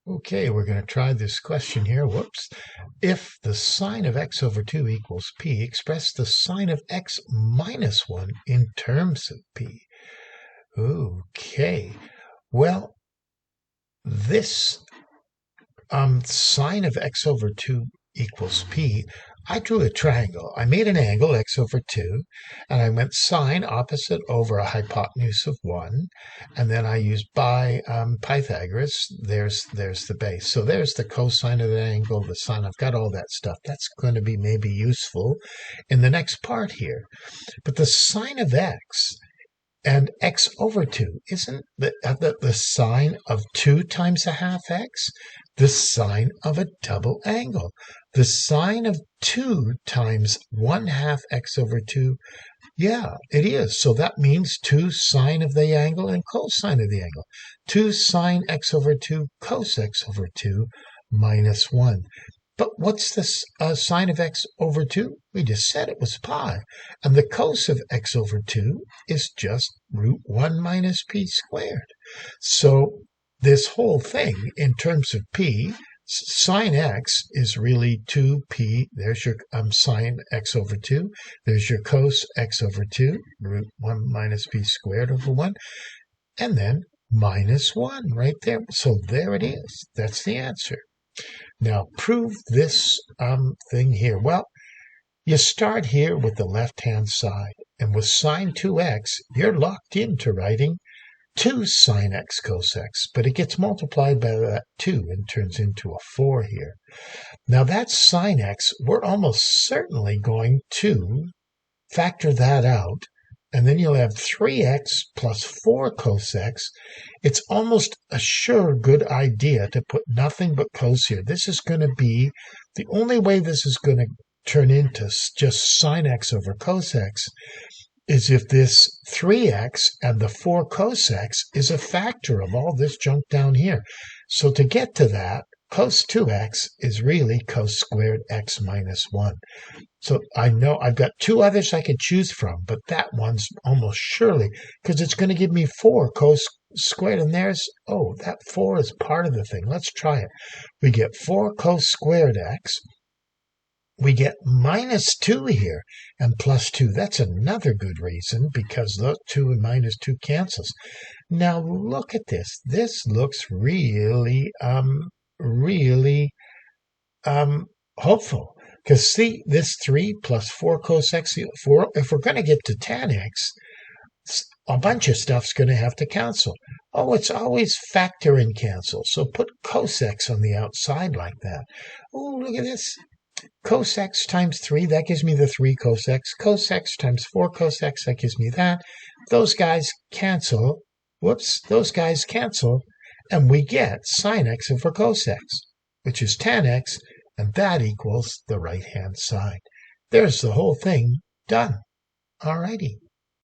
Okay, we're going to try this question here. Whoops. If the sine of x over 2 equals p, express the sine of x minus 1 in terms of p. Okay. Well, this sine of x over 2 equals p, I drew a triangle. I made an angle, x over 2, and I went sine opposite over a hypotenuse of 1, and then I used by Pythagoras. There's the base. So there's the cosine of the angle, the sine. I've got all that stuff. That's going to be maybe useful in the next part here. But the sine of x and x over 2, isn't the sine of 2 times a half x the sine of a double angle? The sine of 2 times 1/2 x over 2, yeah, it is. So that means 2 sine of the angle and cosine of the angle. 2 sine x over 2 cos x over 2 minus 1. But what's the sine of x over 2? We just said it was pi. And the cos of x over 2 is just root 1 minus p squared. So this whole thing, in terms of p, sine x is really 2p. There's your sine x over 2. There's your cos x over 2, root 1 minus p squared over 1. And then minus 1 right there. So there it is. That's the answer. Now, prove this thing here. Well, you start here with the left-hand side, and with sine 2x, you're locked into writing 2 sine x cos x, but it gets multiplied by that 2 and turns into a 4 here. Now, that's sine x. We're almost certainly going to factor that out, and then you'll have 3x plus 4 cos x. It's almost a sure good idea to put nothing but cos here. This is going to be, the only way this is going to turn into just sine x over cos x is if this 3x and the 4 cos x is a factor of all this junk down here. So to get to that, cos 2x is really cos squared x minus 1. So I know I've got 2 others I could choose from, but that one's almost surely, because it's going to give me 4 cos squared, and there's, oh, that 4 is part of the thing. Let's try it. We get 4 cos squared x. We get minus 2 here, and plus 2. That's another good reason, because the 2 and minus 2 cancels. Now look at this. This looks really hopeful. Because see, this 3 plus 4 cos x, 4, if we're going to get to tan x, a bunch of stuff's going to have to cancel. Oh, it's always factor and cancel. So put cos x on the outside like that. Oh, look at this. Cos x times 3, that gives me the 3 cos x. Cos x times 4 cos x, that gives me that. Those guys cancel. Whoops, those guys cancel. And we get sine x over cos x, which is tan x, and that equals the right-hand side. There's the whole thing done. All righty.